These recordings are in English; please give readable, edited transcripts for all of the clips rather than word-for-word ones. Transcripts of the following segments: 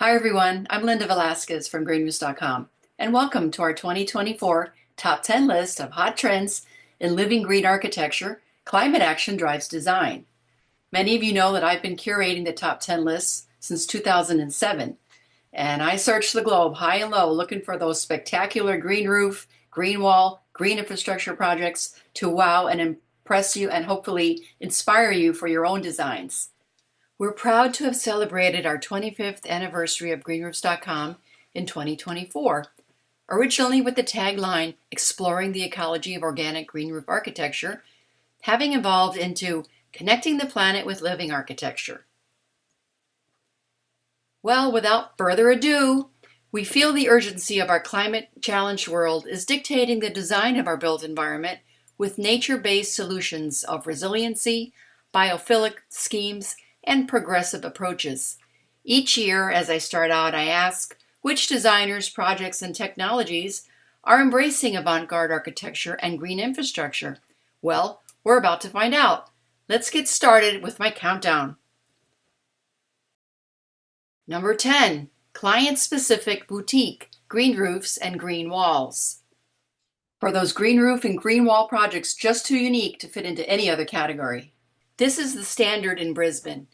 Hi everyone, I'm Linda Velazquez from Greenroofs.com, and welcome to our 2024 Top 10 list of hot trends in living green architecture. Climate action drives design. Many of you know that I've been curating the top 10 lists since 2007, and I searched the globe high and low looking for those spectacular green roof, green wall, green infrastructure projects to wow and impress you and hopefully inspire you for your own designs. We're proud to have celebrated our 25th anniversary of Greenroofs.com in 2024, originally with the tagline, Exploring the Ecology of Organic Green Roof Architecture, having evolved into Connecting the Planet with Living Architecture. Well, without further ado, we feel the urgency of our climate-challenged world is dictating the design of our built environment with nature-based solutions of resiliency, biophilic schemes, and progressive approaches. Each year, as I start out, I ask which designers, projects, and technologies are embracing avant-garde architecture and green infrastructure. Well, we're about to find out. Let's get started with my countdown. Number 10, client-specific boutique, green roofs and green walls. For those green roof and green wall projects just too unique to fit into any other category. This is the standard in Brisbane.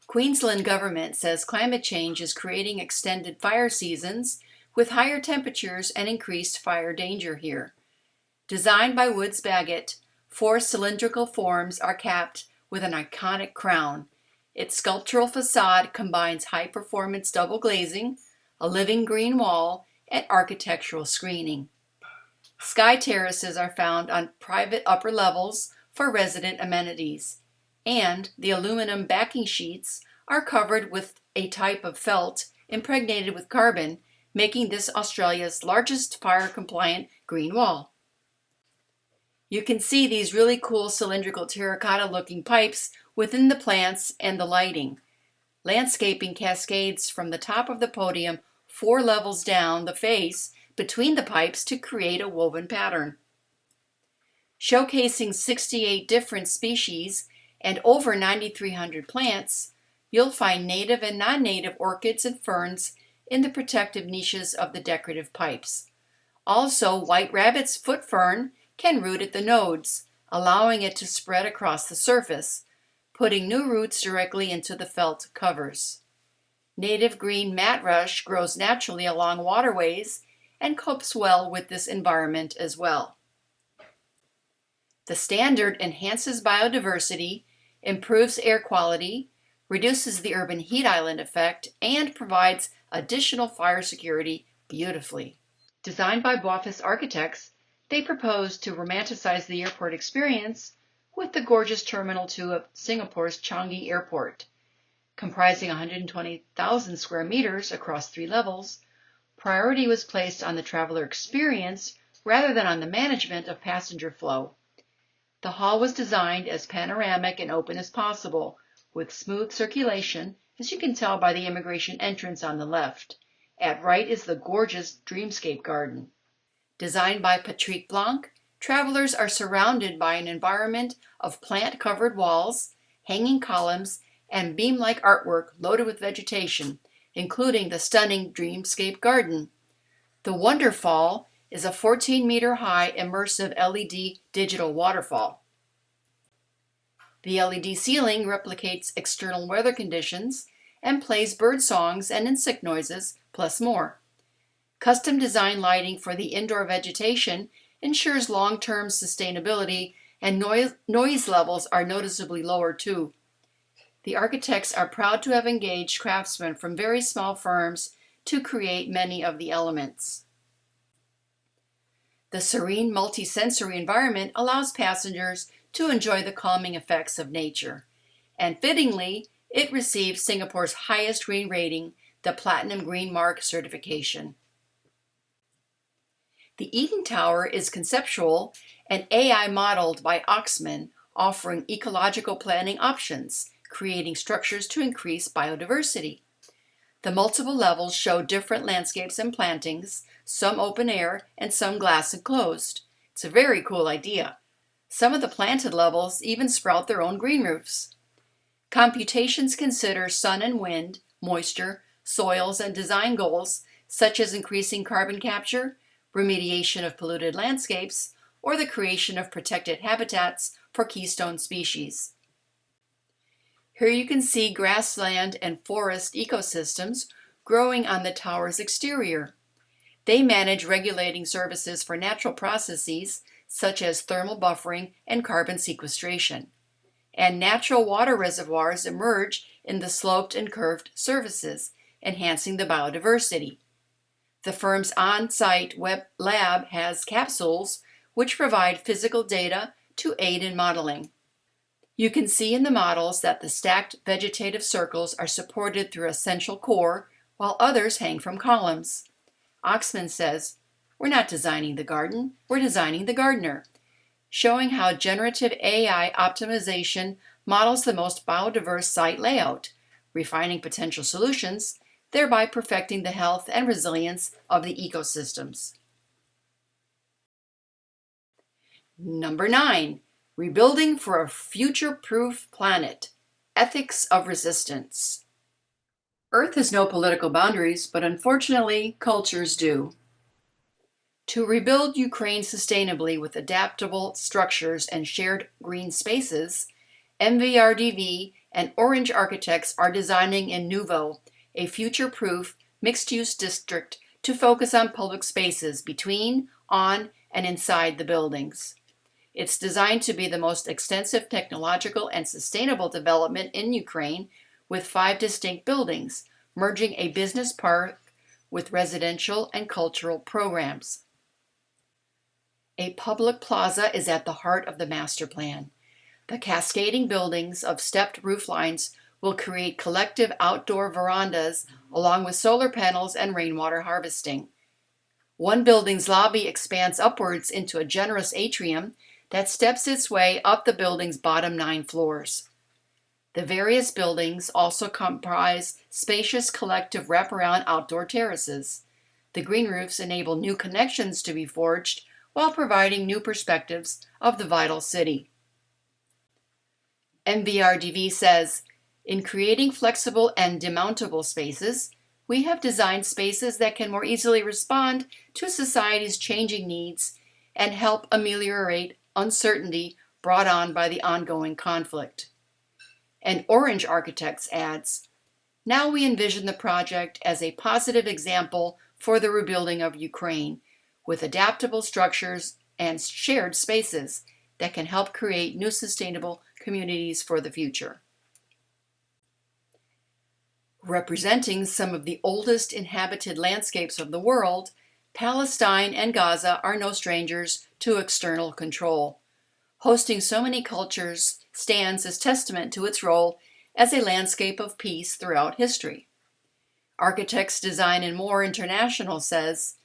Queensland government says climate change is creating extended fire seasons with higher temperatures and increased fire danger here. Designed by Woods Bagot, 4 cylindrical forms are capped with an iconic crown. Its sculptural facade combines high-performance double glazing, a living green wall, and architectural screening. Sky terraces are found on private upper levels for resident amenities, and the aluminum backing sheets are covered with a type of felt impregnated with carbon, making this Australia's largest fire-compliant green wall. You can see these really cool cylindrical terracotta-looking pipes within the plants and the lighting. Landscaping cascades from the top of the podium 4 levels down the face between the pipes to create a woven pattern. Showcasing 68 different species and over 9,300 plants, you'll find native and non-native orchids and ferns in the protective niches of the decorative pipes. Also, white rabbit's foot fern can root at the nodes, allowing it to spread across the surface, putting new roots directly into the felt covers. Native green mat rush grows naturally along waterways and copes well with this environment as well. The standard enhances biodiversity, improves air quality, reduces the urban heat island effect, and provides additional fire security beautifully. Designed by Bauphus architects, they propose to romanticize the airport experience with the gorgeous Terminal 2 of Singapore's Changi Airport. Comprising 120,000 square meters across 3 levels, priority was placed on the traveler experience rather than on the management of passenger flow. The hall was designed as panoramic and open as possible, with smooth circulation, as you can tell by the immigration entrance on the left. At right is the gorgeous Dreamscape Garden. Designed by Patrick Blanc, travelers are surrounded by an environment of plant-covered walls, hanging columns, and beam-like artwork loaded with vegetation, including the stunning Dreamscape Garden. The Wonderfall is a 14-meter-high immersive LED digital waterfall. The LED ceiling replicates external weather conditions and plays bird songs and insect noises, plus more. Custom design lighting for the indoor vegetation ensures long-term sustainability, and noise levels are noticeably lower too. The architects are proud to have engaged craftsmen from very small firms to create many of the elements. The serene multi-sensory environment allows passengers to enjoy the calming effects of nature. And fittingly, it received Singapore's highest green rating, the Platinum Green Mark certification. The Eden Tower is conceptual and AI modeled by Oxman, offering ecological planning options, creating structures to increase biodiversity. The multiple levels show different landscapes and plantings, some open air and some glass enclosed. It's a very cool idea. Some of the planted levels even sprout their own green roofs. Computations consider sun and wind, moisture, soils, and design goals, such as increasing carbon capture, remediation of polluted landscapes, or the creation of protected habitats for keystone species. Here you can see grassland and forest ecosystems growing on the tower's exterior. They manage regulating services for natural processes such as thermal buffering and carbon sequestration. And natural water reservoirs emerge in the sloped and curved surfaces, enhancing the biodiversity. The firm's on-site web lab has capsules which provide physical data to aid in modeling. You can see in the models that the stacked vegetative circles are supported through a central core, while others hang from columns. Oxman says, "We're not designing the garden, we're designing the gardener," showing how generative AI optimization models the most biodiverse site layout, refining potential solutions, thereby perfecting the health and resilience of the ecosystems. Number 9. Rebuilding for a future-proof planet. Ethics of resistance. Earth has no political boundaries, but unfortunately, cultures do. To rebuild Ukraine sustainably with adaptable structures and shared green spaces, MVRDV and Orange Architects are designing in Nouveau, a future-proof, mixed-use district to focus on public spaces between, on, and inside the buildings. It's designed to be the most extensive technological and sustainable development in Ukraine, with 5 distinct buildings, merging a business park with residential and cultural programs. A public plaza is at the heart of the master plan. The cascading buildings of stepped roof lines will create collective outdoor verandas along with solar panels and rainwater harvesting. One building's lobby expands upwards into a generous atrium that steps its way up the building's bottom 9 floors. The various buildings also comprise spacious collective wraparound outdoor terraces. The green roofs enable new connections to be forged while providing new perspectives of the vital city. MVRDV says, "In creating flexible and demountable spaces, we have designed spaces that can more easily respond to society's changing needs and help ameliorate uncertainty brought on by the ongoing conflict." And Orange Architects adds, "Now we envision the project as a positive example for the rebuilding of Ukraine, with adaptable structures and shared spaces that can help create new sustainable communities for the future." Representing some of the oldest inhabited landscapes of the world, Palestine and Gaza are no strangers to external control. Hosting so many cultures stands as testament to its role as a landscape of peace throughout history. Architects Design and More International says,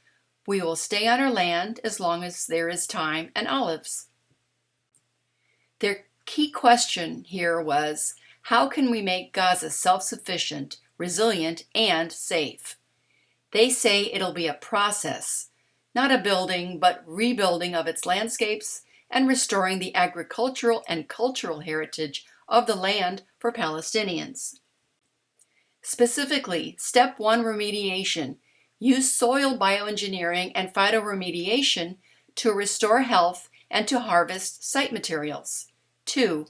"We will stay on our land as long as there is time and olives." Their key question here was, how can we make Gaza self-sufficient, resilient, and safe? They say it'll be a process, not a building, but rebuilding of its landscapes and restoring the agricultural and cultural heritage of the land for Palestinians. Specifically, Step 1 remediation. Use soil bioengineering and phytoremediation to restore health and to harvest site materials. 2.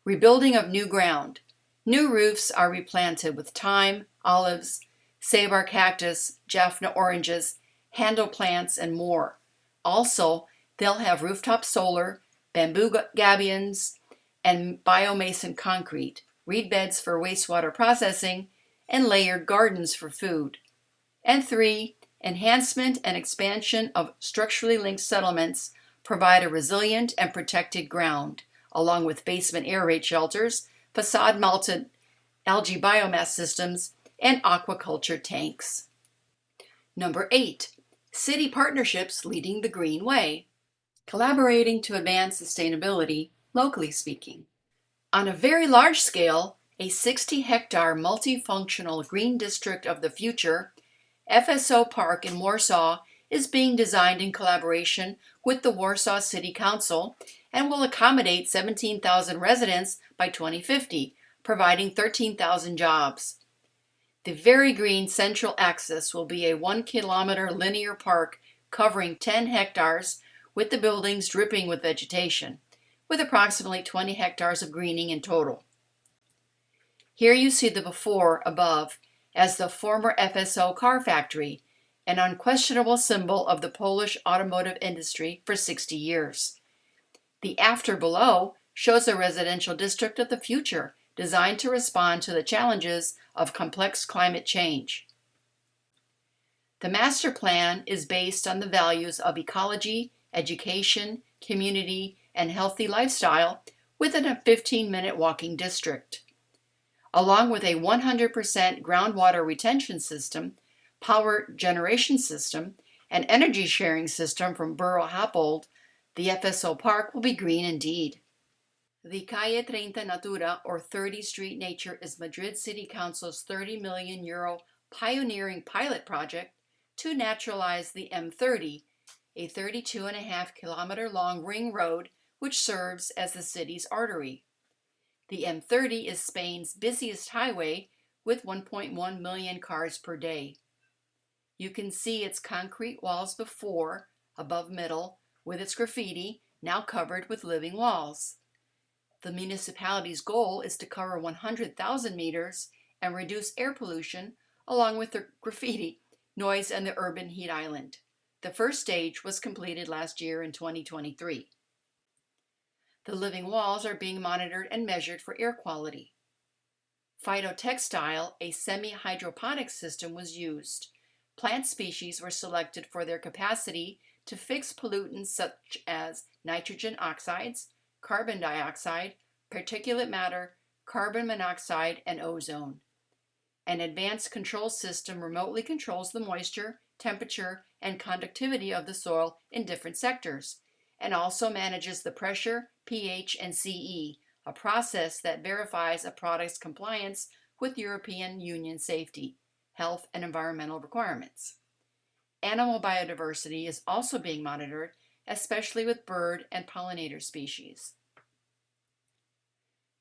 Rebuilding of new ground. New roofs are replanted with thyme, olives, sabar cactus, Jaffna oranges, handle plants, and more. Also, they'll have rooftop solar, bamboo gabions, and biomason concrete, reed beds for wastewater processing, and layered gardens for food. And 3, enhancement and expansion of structurally linked settlements provide a resilient and protected ground, along with basement air raid shelters, facade-mounted algae biomass systems, and aquaculture tanks. Number 8, city partnerships leading the green way. Collaborating to advance sustainability, locally speaking. On a very large scale, a 60-hectare multifunctional green district of the future, FSO Park in Warsaw, is being designed in collaboration with the Warsaw City Council and will accommodate 17,000 residents by 2050, providing 13,000 jobs. The very green central axis will be a 1-kilometer linear park covering 10 hectares with the buildings dripping with vegetation, with approximately 20 hectares of greening in total. Here you see the before above as the former FSO car factory, an unquestionable symbol of the Polish automotive industry for 60 years. The after below shows a residential district of the future designed to respond to the challenges of complex climate change. The master plan is based on the values of ecology, education, community, and healthy lifestyle within a 15-minute walking district. Along with a 100% groundwater retention system, power generation system, and energy sharing system from Borough Happold, the FSO Park will be green indeed. The Calle 30 Natura, or 30 Street Nature, is Madrid City Council's €30 million pioneering pilot project to naturalize the M30, a 32.5-kilometer long ring road which serves as the city's artery. The M30 is Spain's busiest highway with 1.1 million cars per day. You can see its concrete walls before, above middle, with its graffiti, now covered with living walls. The municipality's goal is to cover 100,000 meters and reduce air pollution along with the graffiti, noise, and the urban heat island. The first stage was completed last year in 2023. The living walls are being monitored and measured for air quality. Phytotextile, a semi-hydroponic system, was used. Plant species were selected for their capacity to fix pollutants such as nitrogen oxides, carbon dioxide, particulate matter, carbon monoxide, and ozone. An advanced control system remotely controls the moisture, temperature, and conductivity of the soil in different sectors, and also manages the pressure, pH, and CE, a process that verifies a product's compliance with European Union safety, health, and environmental requirements. Animal biodiversity is also being monitored, especially with bird and pollinator species.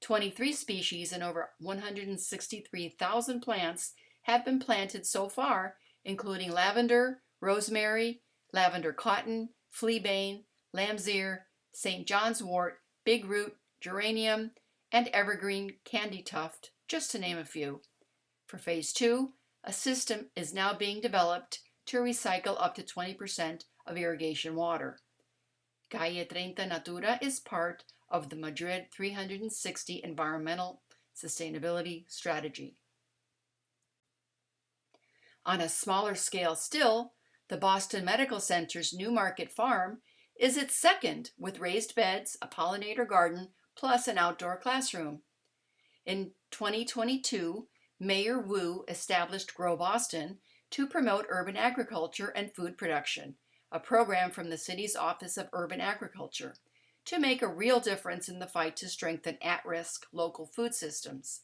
23 species and over 163,000 plants have been planted so far, including lavender, rosemary, lavender cotton, fleabane, lamb's ear, St. John's wort, big root, geranium, and evergreen candy tuft, just to name a few. For Phase 2, a system is now being developed to recycle up to 20% of irrigation water. Calle 30 Natura is part of the Madrid 360 environmental sustainability strategy. On a smaller scale still, the Boston Medical Center's Newmarket Farm is its second, with raised beds, a pollinator garden, plus an outdoor classroom. In 2022, Mayor Wu established Grow Boston to promote urban agriculture and food production, a program from the city's Office of Urban Agriculture, to make a real difference in the fight to strengthen at-risk local food systems.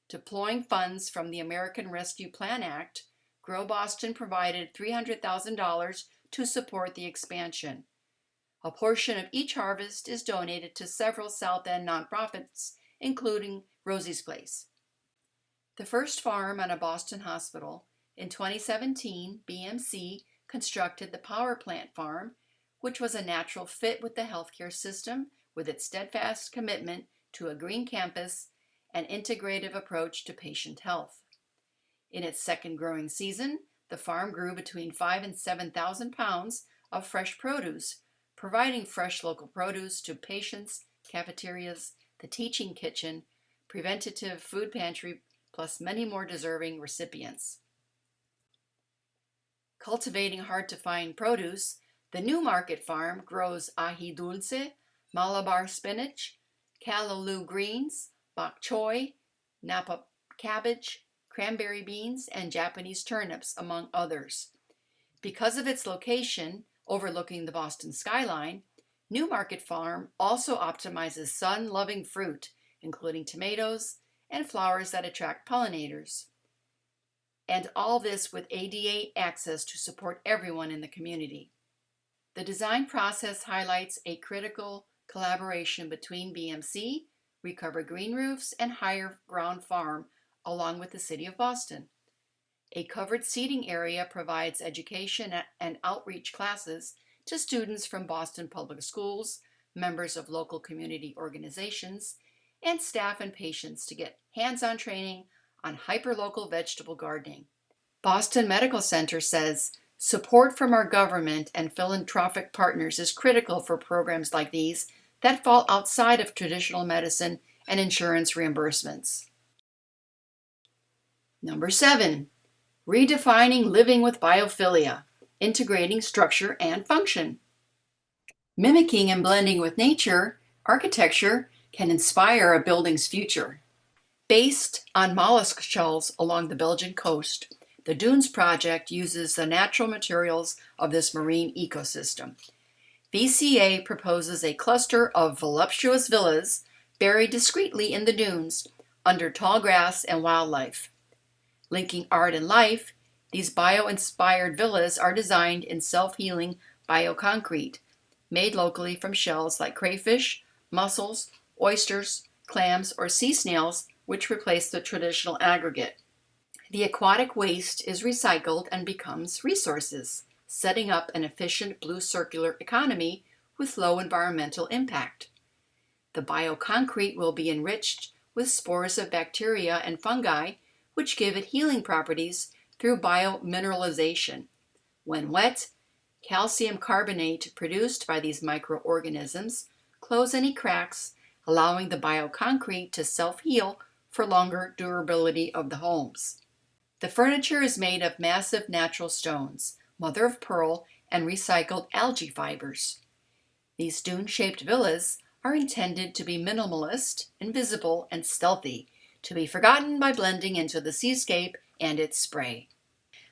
Deploying funds from the American Rescue Plan Act, Grow Boston provided $300,000 to support the expansion. A portion of each harvest is donated to several South End nonprofits, including Rosie's Place. The first farm on a Boston hospital, in 2017, BMC constructed the Power Plant Farm, which was a natural fit with the healthcare system with its steadfast commitment to a green campus and integrative approach to patient health. In its second growing season, the farm grew between 5,000 and 7,000 pounds of fresh produce, providing fresh local produce to patients, cafeterias, the teaching kitchen, preventative food pantry, plus many more deserving recipients. Cultivating hard-to-find produce, the Newmarket Farm grows ají dulce, Malabar spinach, callaloo greens, bok choy, Napa cabbage, cranberry beans, and Japanese turnips, among others. Because of its location, overlooking the Boston skyline, Newmarket Farm also optimizes sun-loving fruit, including tomatoes and flowers that attract pollinators. And all this with ADA access to support everyone in the community. The design process highlights a critical collaboration between BMC, Recover Green Roofs, and Higher Ground Farm, along with the City of Boston. A covered seating area provides education and outreach classes to students from Boston Public Schools, members of local community organizations, and staff and patients to get hands-on training on hyperlocal vegetable gardening. Boston Medical Center says, support from our government and philanthropic partners is critical for programs like these that fall outside of traditional medicine and insurance reimbursements. Number 7, redefining living with biophilia, integrating structure and function. Mimicking and blending with nature, architecture can inspire a building's future. Based on mollusk shells along the Belgian coast, the Dunes project uses the natural materials of this marine ecosystem. VCA proposes a cluster of voluptuous villas buried discreetly in the dunes under tall grass and wildlife. Linking art and life, these bio-inspired villas are designed in self-healing bioconcrete, made locally from shells like crayfish, mussels, oysters, clams, or sea snails, which replace the traditional aggregate. The aquatic waste is recycled and becomes resources, setting up an efficient blue circular economy with low environmental impact. The bioconcrete will be enriched with spores of bacteria and fungi, which give it healing properties through biomineralization. When wet, calcium carbonate produced by these microorganisms close any cracks, allowing the bioconcrete to self-heal for longer durability of the homes. The furniture is made of massive natural stones, mother of pearl, and recycled algae fibers. These dune-shaped villas are intended to be minimalist, invisible, and stealthy, to be forgotten by blending into the seascape and its spray.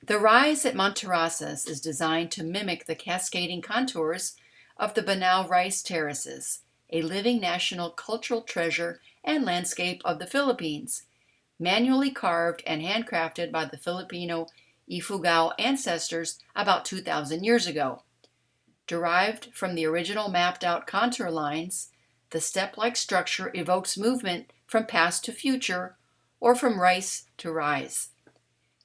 The rise at Monterrosas is designed to mimic the cascading contours of the Banao rice terraces, a living national cultural treasure and landscape of the Philippines, manually carved and handcrafted by the Filipino Ifugao ancestors about 2,000 years ago. Derived from the original mapped-out contour lines, the step-like structure evokes movement from past to future or from rice to rise.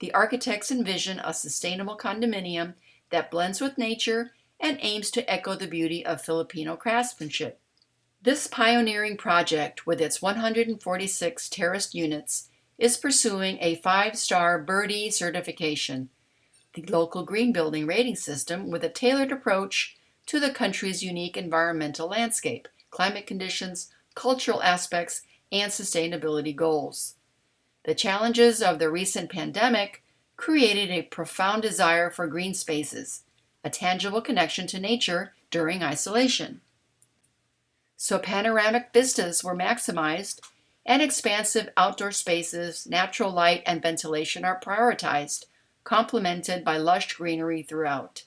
The architects envision a sustainable condominium that blends with nature and aims to echo the beauty of Filipino craftsmanship. This pioneering project, with its 146 terraced units, is pursuing a 5-star Birdie certification, the local green building rating system with a tailored approach to the country's unique environmental landscape, climate conditions, cultural aspects, and sustainability goals. The challenges of the recent pandemic created a profound desire for green spaces, a tangible connection to nature during isolation. So panoramic vistas were maximized, and expansive outdoor spaces, natural light, and ventilation are prioritized, complemented by lush greenery throughout.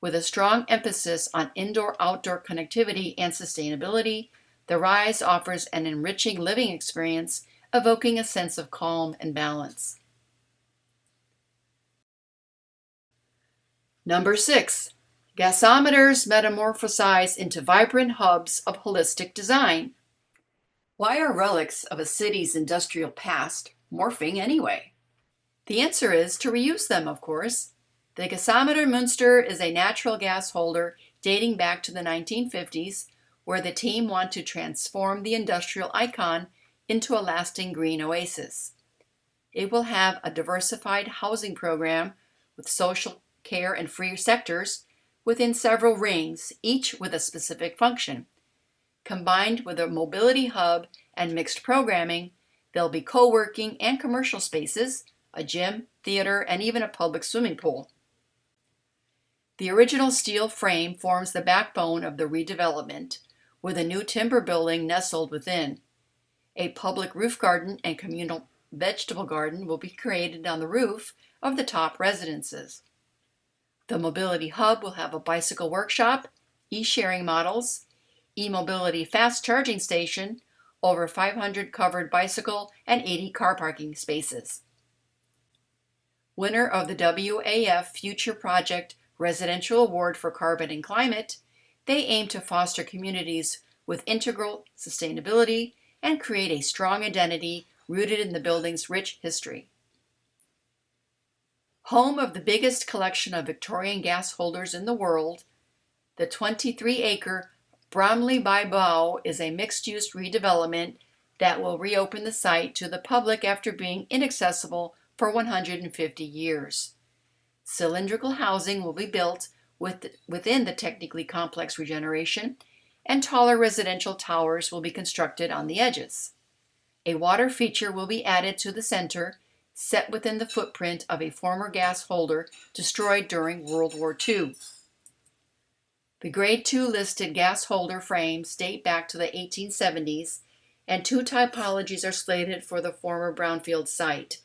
With a strong emphasis on indoor-outdoor connectivity and sustainability, the Rise offers an enriching living experience, evoking a sense of calm and balance. Number 6. Gasometers metamorphosize into vibrant hubs of holistic design. Why are relics of a city's industrial past morphing anyway? The answer is to reuse them, of course. The Gasometer Münster is a natural gas holder dating back to the 1950s, where the team want to transform the industrial icon into a lasting green oasis. It will have a diversified housing program with social care and free sectors within several rings, each with a specific function. Combined with a mobility hub and mixed programming, there'll be co-working and commercial spaces, a gym, theater, and even a public swimming pool. The original steel frame forms the backbone of the redevelopment, with a new timber building nestled within. A public roof garden and communal vegetable garden will be created on the roof of the top residences. The mobility hub will have a bicycle workshop, e-sharing models, e-mobility fast charging station, over 500 covered bicycle and 80 car parking spaces. Winner of the WAF Future Project Residential Award for Carbon and Climate, they aim to foster communities with integral sustainability and create a strong identity rooted in the building's rich history. Home of the biggest collection of Victorian gas holders in the world, the 23-acre Bromley by Bow is a mixed-use redevelopment that will reopen the site to the public after being inaccessible for 150 years. Cylindrical housing will be built within the technically complex regeneration, and taller residential towers will be constructed on the edges. A water feature will be added to the center, set within the footprint of a former gas holder destroyed during World War II. The Grade 2 listed gas holder frames date back to the 1870s, and 2 typologies are slated for the former brownfield site.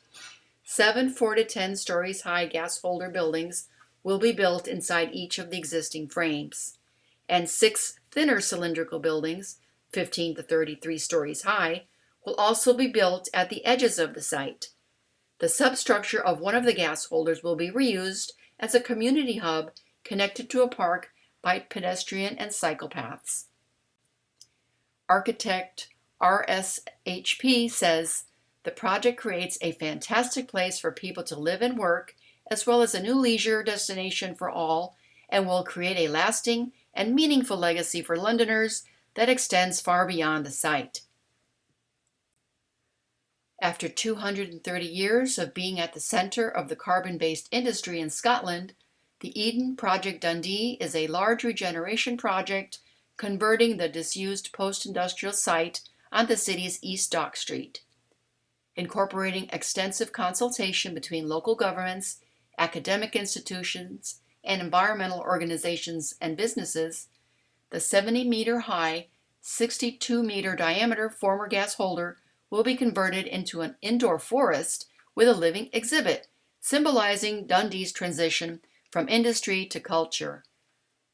7 4 to 10 stories high gas holder buildings will be built inside each of the existing frames, and 6 thinner cylindrical buildings, 15 to 33 stories high, will also be built at the edges of the site. The substructure of one of the gas holders will be reused as a community hub connected to a park by pedestrian and cycle paths. Architect RSHP says, the project creates a fantastic place for people to live and work, as well as a new leisure destination for all, and will create a lasting and meaningful legacy for Londoners that extends far beyond the site. After 230 years of being at the center of the carbon-based industry in Scotland, the Eden Project Dundee is a large regeneration project converting the disused post-industrial site on the city's East Dock Street. Incorporating extensive consultation between local governments, academic institutions, and environmental organizations and businesses, the 70-meter-high, 62-meter-diameter former gas holder will be converted into an indoor forest with a living exhibit, symbolizing Dundee's transition from industry to culture.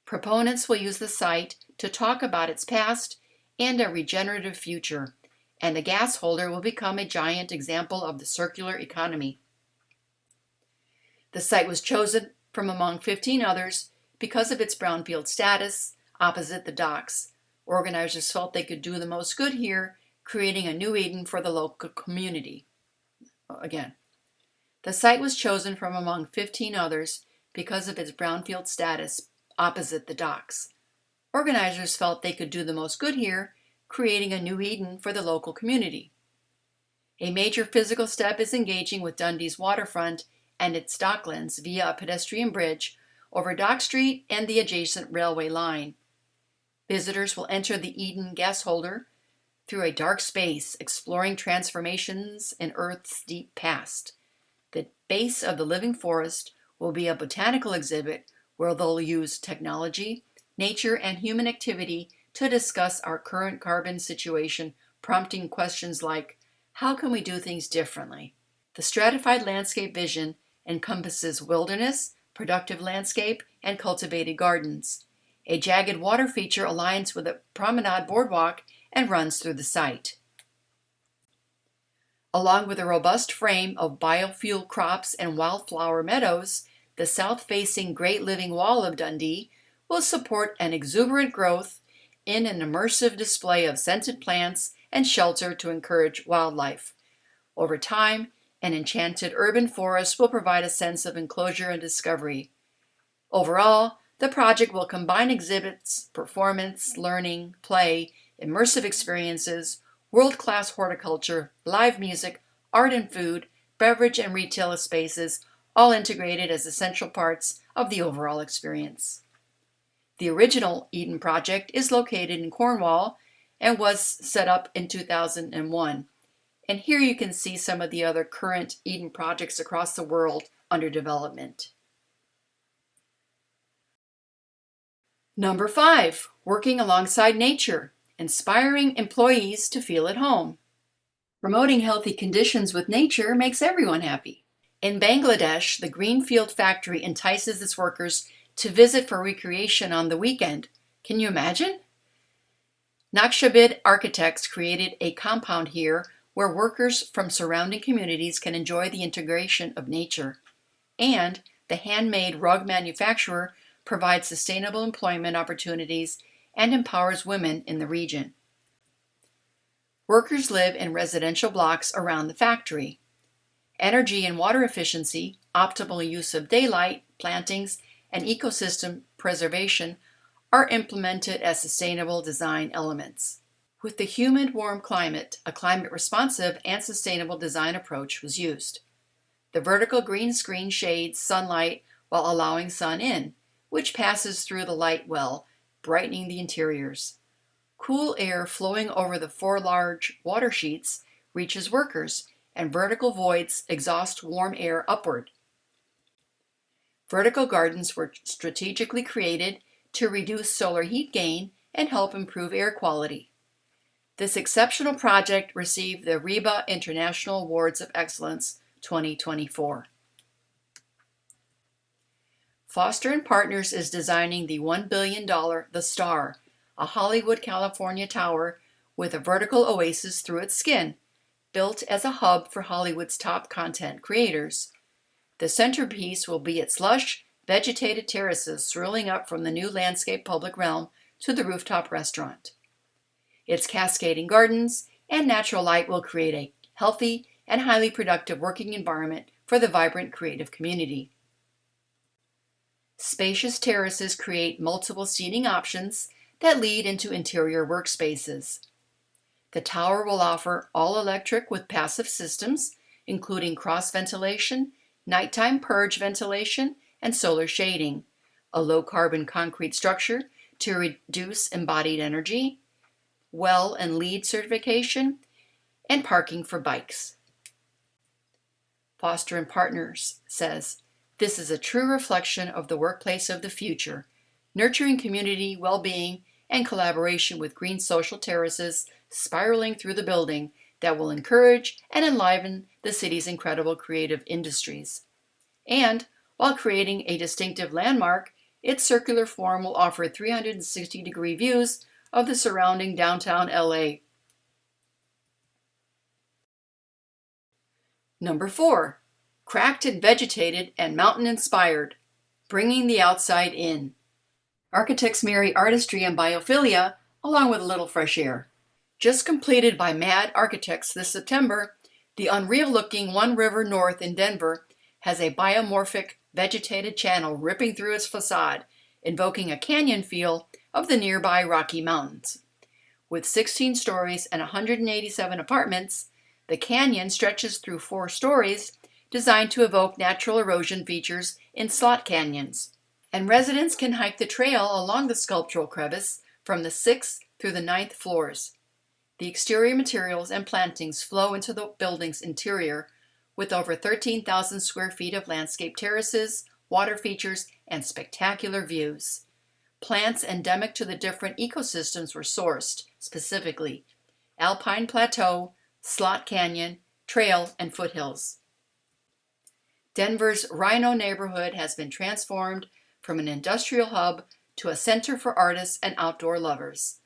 Proponents will use the site to talk about its past and a regenerative future, and the gas holder will become a giant example of the circular economy. The site was chosen from among 15 others because of its brownfield status opposite the docks. Organizers felt they could do the most good here, creating a new Eden for the local community. Again, the site was chosen from among 15 others because of its brownfield status opposite the docks. Organizers felt they could do the most good here, creating a new Eden for the local community. A major physical step is engaging with Dundee's waterfront and its docklands via a pedestrian bridge over Dock Street and the adjacent railway line. Visitors will enter the Eden gas holder through a dark space, exploring transformations in Earth's deep past. The base of the living forest will be a botanical exhibit where they'll use technology, nature, and human activity to discuss our current carbon situation, prompting questions like, how can we do things differently? The stratified landscape vision encompasses wilderness, productive landscape, and cultivated gardens. A jagged water feature aligns with a promenade boardwalk and runs through the site. Along with a robust frame of biofuel crops and wildflower meadows, the south-facing Great Living Wall of Dundee will support an exuberant growth in an immersive display of scented plants and shelter to encourage wildlife. Over time, an enchanted urban forest will provide a sense of enclosure and discovery. Overall, the project will combine exhibits, performance, learning, play, immersive experiences, world-class horticulture, live music, art and food, beverage and retail spaces, all integrated as essential parts of the overall experience. The original Eden project is located in Cornwall and was set up in 2001. And here you can see some of the other current Eden projects across the world under development. Number 5, working alongside nature, inspiring employees to feel at home. Promoting healthy conditions with nature makes everyone happy. In Bangladesh, the Greenfield factory entices its workers to visit for recreation on the weekend. Can you imagine? Naqshband architects created a compound here where workers from surrounding communities can enjoy the integration of nature. And the handmade rug manufacturer provides sustainable employment opportunities and empowers women in the region. Workers live in residential blocks around the factory. Energy and water efficiency, optimal use of daylight, plantings, and ecosystem preservation are implemented as sustainable design elements. With the humid, warm climate, a climate-responsive and sustainable design approach was used. The vertical green screen shades sunlight while allowing sun in, which passes through the light well, brightening the interiors. Cool air flowing over the 4 large water sheets reaches workers, and vertical voids exhaust warm air upward. Vertical gardens were strategically created to reduce solar heat gain and help improve air quality. This exceptional project received the REBA International Awards of Excellence 2024. Foster & Partners is designing the $1 billion The Star, a Hollywood, California tower with a vertical oasis through its skin, built as a hub for Hollywood's top content creators. The centerpiece will be its lush, vegetated terraces swirling up from the new landscape public realm to the rooftop restaurant. Its cascading gardens and natural light will create a healthy and highly productive working environment for the vibrant creative community. Spacious terraces create multiple seating options that lead into interior workspaces. The tower will offer all-electric with passive systems, including cross-ventilation, nighttime purge ventilation, and solar shading, a low-carbon concrete structure to reduce embodied energy, well and LEED certification, and parking for bikes. Foster & Partners says, "This is a true reflection of the workplace of the future, nurturing community well-being and collaboration with green social terraces spiraling through the building that will encourage and enliven the city's incredible creative industries. And while creating a distinctive landmark, its circular form will offer 360-degree views of the surrounding downtown LA." Number 4. Cracked and vegetated and mountain-inspired, bringing the outside in. Architects marry artistry and biophilia along with a little fresh air. Just completed by Mad Architects this September, the unreal-looking One River North in Denver has a biomorphic vegetated channel ripping through its facade, invoking a canyon feel of the nearby Rocky Mountains. With 16 stories and 187 apartments, the canyon stretches through 4 stories designed to evoke natural erosion features in slot canyons. And residents can hike the trail along the sculptural crevice from the 6th through the 9th floors. The exterior materials and plantings flow into the building's interior with over 13,000 square feet of landscape terraces, water features, and spectacular views. Plants endemic to the different ecosystems were sourced, specifically Alpine Plateau, Slot Canyon, Trail, and Foothills. Denver's Rhino neighborhood has been transformed from an industrial hub to a center for artists and outdoor lovers.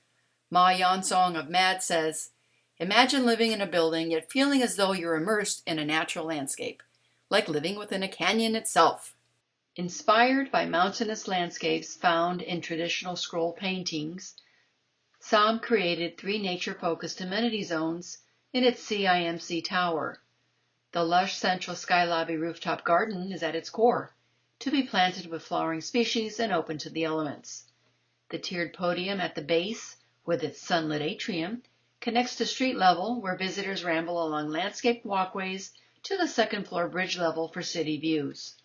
Ma Yansong of MAD says, "Imagine living in a building yet feeling as though you're immersed in a natural landscape, like living within a canyon itself." Inspired by mountainous landscapes found in traditional scroll paintings, SOM created 3 nature-focused amenity zones in its CIMC tower. The lush central sky lobby rooftop garden is at its core, to be planted with flowering species and open to the elements. The tiered podium at the base, with its sunlit atrium, connects to street level where visitors ramble along landscaped walkways to the 2nd floor bridge level for city views.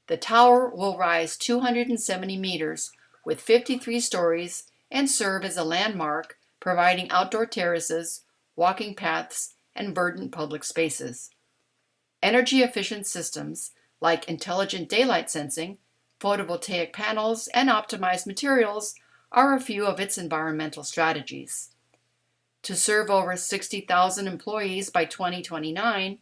The tower will rise 270 meters with 53 stories and serve as a landmark, providing outdoor terraces, walking paths, and verdant public spaces. Energy-efficient systems like intelligent daylight sensing, photovoltaic panels, and optimized materials are a few of its environmental strategies. To serve over 60,000 employees by 2029,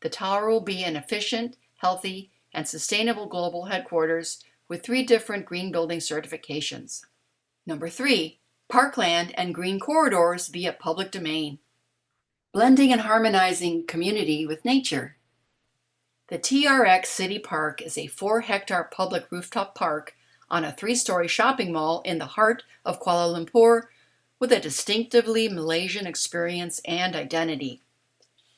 the tower will be an efficient, healthy, and sustainable global headquarters with 3 different green building certifications. Number 3, Parkland and green corridors via public domain. Blending and harmonizing community with nature. The TRX City Park is a 4-hectare public rooftop park on a 3-story shopping mall in the heart of Kuala Lumpur with a distinctively Malaysian experience and identity.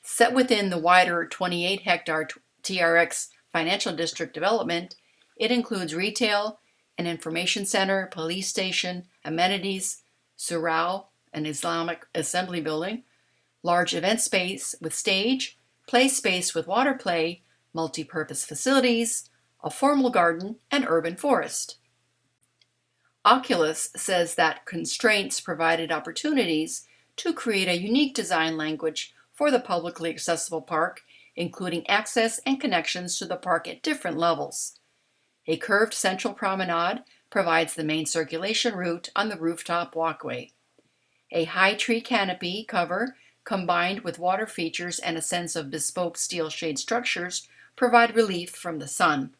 Set within the wider 28-hectare TRX Financial District development, it includes retail, an information center, police station, amenities, surau, an Islamic assembly building, large event space with stage, play space with water play, multi-purpose facilities, a formal garden, and urban forest. Oculus says that constraints provided opportunities to create a unique design language for the publicly accessible park, including access and connections to the park at different levels. A curved central promenade provides the main circulation route on the rooftop walkway. A high tree canopy cover, combined with water features and a sense of bespoke steel shade structures, provide relief from the sun.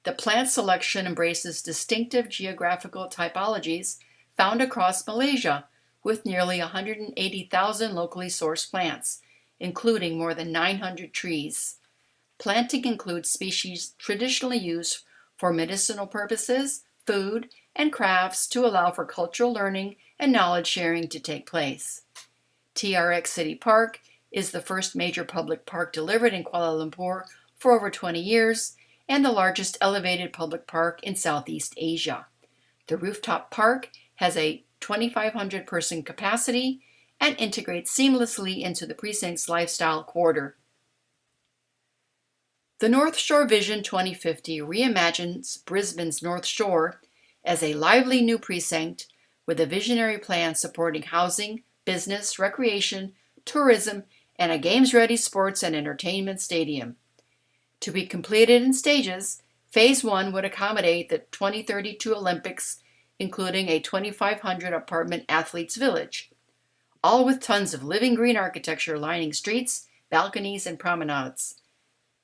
The plant selection embraces distinctive geographical typologies found across Malaysia, with nearly 180,000 locally sourced plants, including more than 900 trees. Planting includes species traditionally used for medicinal purposes, food, and crafts to allow for cultural learning and knowledge sharing to take place. TRX City Park is the first major public park delivered in Kuala Lumpur for over 20 years and the largest elevated public park in Southeast Asia. The rooftop park has a 2,500 person capacity and integrates seamlessly into the precinct's lifestyle quarter. The North Shore Vision 2050 reimagines Brisbane's North Shore as a lively new precinct with a visionary plan supporting housing, business, recreation, tourism, and a games-ready sports and entertainment stadium. To be completed in stages, Phase 1 would accommodate the 2032 Olympics, including a 2,500 apartment athletes village, all with tons of living green architecture lining streets, balconies, and promenades.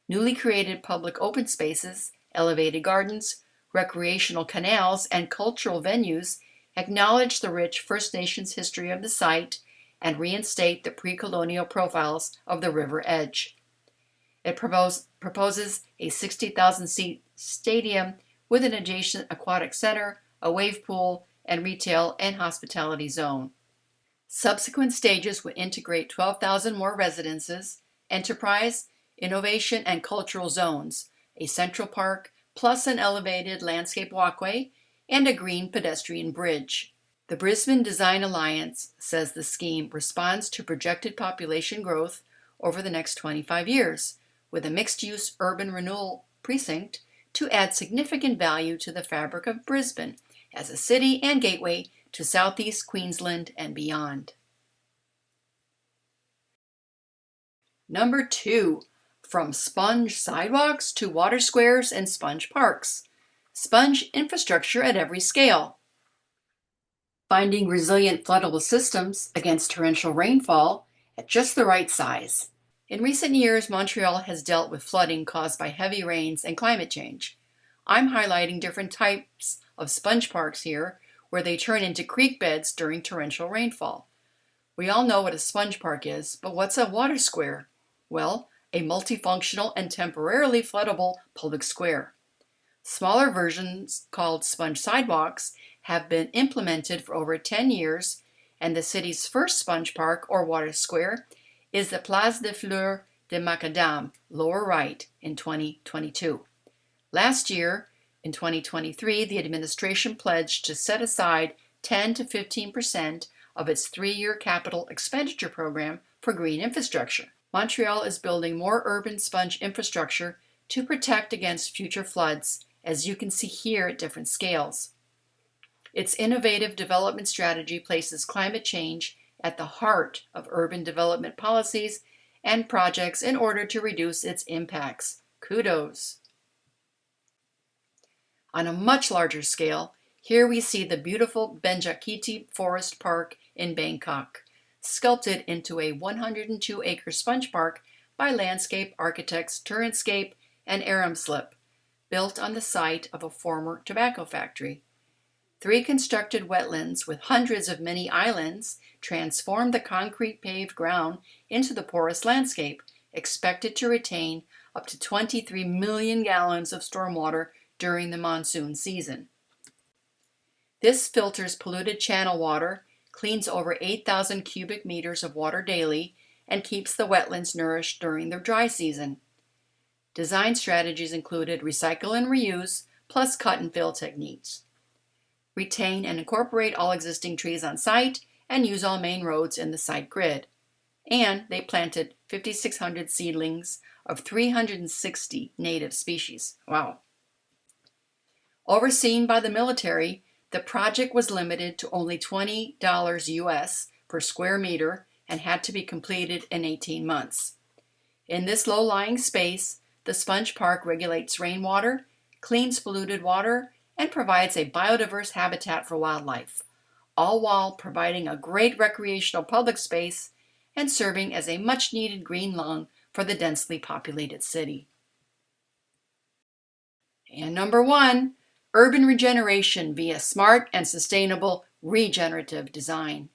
Newly created public open spaces, elevated gardens, recreational canals, and cultural venues acknowledge the rich First Nations history of the site and reinstate the pre-colonial profiles of the river edge. It proposes a 60,000-seat stadium with an adjacent aquatic center, a wave pool, and retail and hospitality zone. Subsequent stages would integrate 12,000 more residences, enterprise, innovation, and cultural zones, a central park, plus an elevated landscape walkway, and a green pedestrian bridge. The Brisbane Design Alliance says the scheme responds to projected population growth over the next 25 years, with a mixed-use urban renewal precinct to add significant value to the fabric of Brisbane as a city and gateway to Southeast Queensland and beyond. Number 2, from sponge sidewalks to water squares and sponge parks. Sponge infrastructure at every scale. Finding resilient floodable systems against torrential rainfall at just the right size. In recent years, Montreal has dealt with flooding caused by heavy rains and climate change. I'm highlighting different types of sponge parks here, where they turn into creek beds during torrential rainfall. We all know what a sponge park is, but what's a water square? Well, a multifunctional and temporarily floodable public square. Smaller versions, called sponge sidewalks, have been implemented for over 10 years, and the city's first sponge park or water square is the Place des Fleurs de Macadam, lower right, in 2022. Last year, in 2023, the administration pledged to set aside 10 to 15% of its 3-year capital expenditure program for green infrastructure. Montreal is building more urban sponge infrastructure to protect against future floods, as you can see here at different scales. Its innovative development strategy places climate change at the heart of urban development policies and projects in order to reduce its impacts. Kudos. On a much larger scale, here we see the beautiful Benjakiti Forest Park in Bangkok, sculpted into a 102-acre sponge park by landscape architects Turnscape and Aramslip, built on the site of a former tobacco factory. 3 constructed wetlands with hundreds of mini islands transform the concrete paved ground into the porous landscape, expected to retain up to 23 million gallons of stormwater during the monsoon season. This filters polluted channel water, cleans over 8,000 cubic meters of water daily, and keeps the wetlands nourished during the dry season. Design strategies included recycle and reuse, plus cut and fill techniques. Retain and incorporate all existing trees on site and use all main roads in the site grid. And they planted 5,600 seedlings of 360 native species. Wow. Overseen by the military, the project was limited to only $20 US per square meter and had to be completed in 18 months. In this low-lying space, the sponge park regulates rainwater, cleans polluted water, and provides a biodiverse habitat for wildlife, all while providing a great recreational public space and serving as a much-needed green lung for the densely populated city. And number 1, urban regeneration via smart and sustainable regenerative design.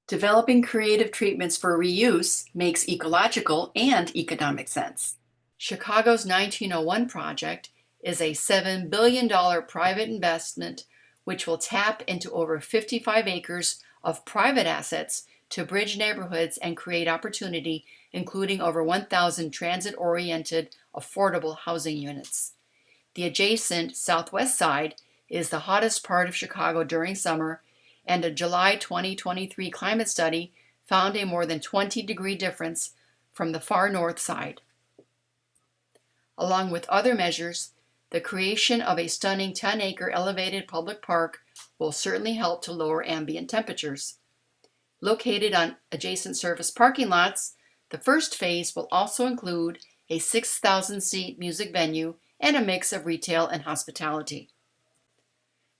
Developing creative treatments for reuse makes ecological and economic sense. Chicago's 1901 project is a $7 billion private investment which will tap into over 55 acres of private assets to bridge neighborhoods and create opportunity, including over 1,000 transit-oriented, affordable housing units. The adjacent southwest side is the hottest part of Chicago during summer, and a July 2023 climate study found a more than 20-degree difference from the far north side. Along with other measures, the creation of a stunning 10-acre elevated public park will certainly help to lower ambient temperatures. Located on adjacent surface parking lots, the first phase will also include a 6,000-seat music venue and a mix of retail and hospitality.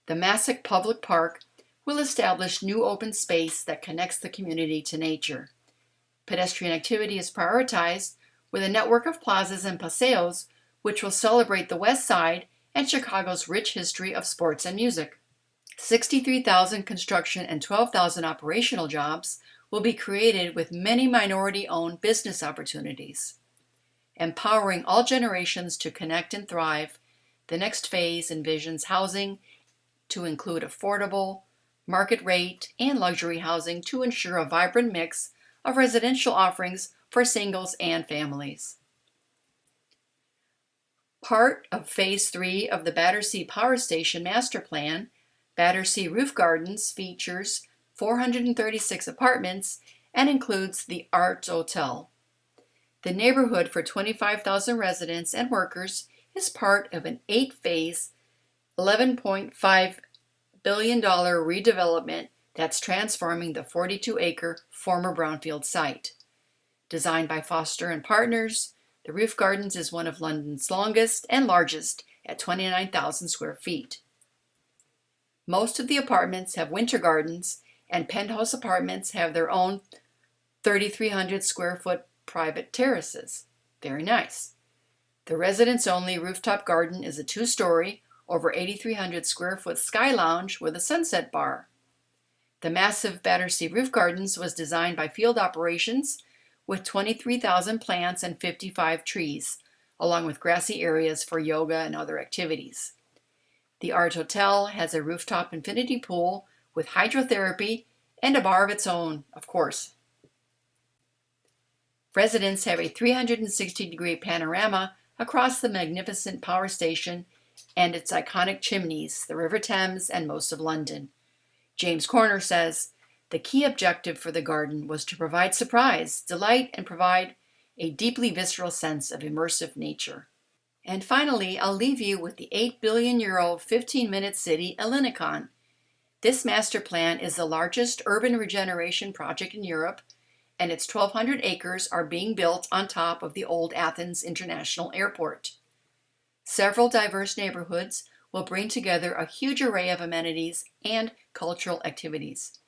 The Massac Public Park will establish new open space that connects the community to nature. Pedestrian activity is prioritized with a network of plazas and paseos which will celebrate the West Side and Chicago's rich history of sports and music. 63,000 construction and 12,000 operational jobs will be created with many minority-owned business opportunities. Empowering all generations to connect and thrive, the next phase envisions housing to include affordable, market rate, and luxury housing to ensure a vibrant mix of residential offerings for singles and families. Part of Phase 3 of the Battersea Power Station Master Plan, Battersea Roof Gardens features 436 apartments and includes the Art Hotel. The neighborhood for 25,000 residents and workers is part of an 8-phase, $11.5 billion redevelopment that's transforming the 42-acre former brownfield site. Designed by Foster and Partners, the Roof Gardens is one of London's longest and largest at 29,000 square feet. Most of the apartments have winter gardens, and penthouse apartments have their own 3,300 square foot private terraces. Very nice. The residents-only rooftop garden is a 2-story, over 8,300 square foot sky lounge with a sunset bar. The massive Battersea Roof Gardens was designed by Field Operations with 23,000 plants and 55 trees, along with grassy areas for yoga and other activities. The Art Hotel has a rooftop infinity pool with hydrotherapy and a bar of its own, of course. Residents have a 360-degree panorama across the magnificent power station and its iconic chimneys, the River Thames, and most of London. James Corner says, "The key objective for the garden was to provide surprise, delight, and provide a deeply visceral sense of immersive nature." And finally, I'll leave you with the €8 billion 15-minute city, Ellinikon. This master plan is the largest urban regeneration project in Europe, and its 1,200 acres are being built on top of the old Athens International Airport. Several diverse neighborhoods will bring together a huge array of amenities and cultural activities.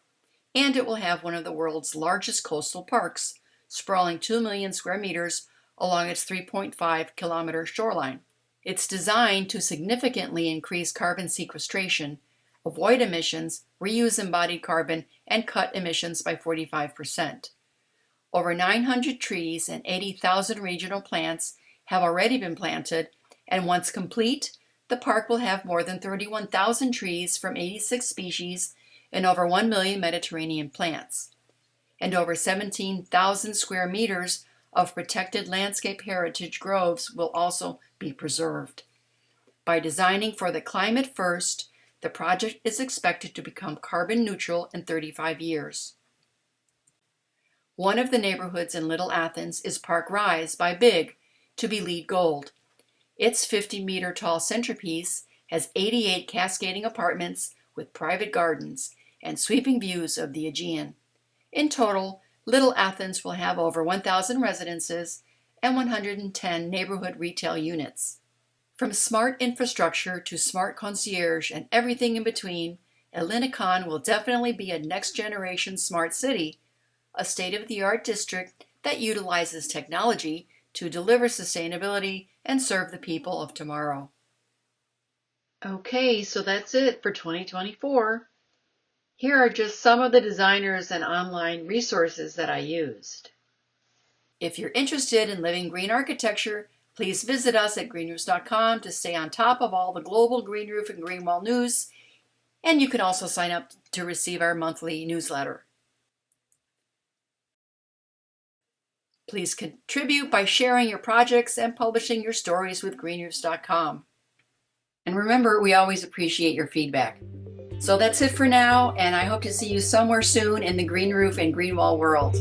And it will have one of the world's largest coastal parks, sprawling 2 million square meters along its 3.5-kilometer shoreline. It's designed to significantly increase carbon sequestration, avoid emissions, reuse embodied carbon, and cut emissions by 45%. Over 900 trees and 80,000 regional plants have already been planted, and once complete, the park will have more than 31,000 trees from 86 species and over 1 million Mediterranean plants. and over 17,000 square meters of protected landscape heritage groves will also be preserved. By designing for the climate first, the project is expected to become carbon neutral in 35 years. One of the neighborhoods in Little Athens is Park Rise by Big, to be LEED Gold. Its 50-meter tall centerpiece has 88 cascading apartments with private gardens and sweeping views of the Aegean. In total, Little Athens will have over 1,000 residences and 110 neighborhood retail units. From smart infrastructure to smart concierge and everything in between, Elinikon will definitely be a next-generation smart city, a state-of-the-art district that utilizes technology to deliver sustainability and serve the people of tomorrow. Okay, so that's it for 2024. Here are just some of the designers and online resources that I used. If you're interested in living green architecture, please visit us at Greenroofs.com to stay on top of all the global green roof and green wall news, and you can also sign up to receive our monthly newsletter. Please contribute by sharing your projects and publishing your stories with Greenroofs.com. And remember, we always appreciate your feedback. So that's it for now, and I hope to see you somewhere soon in the green roof and green wall world.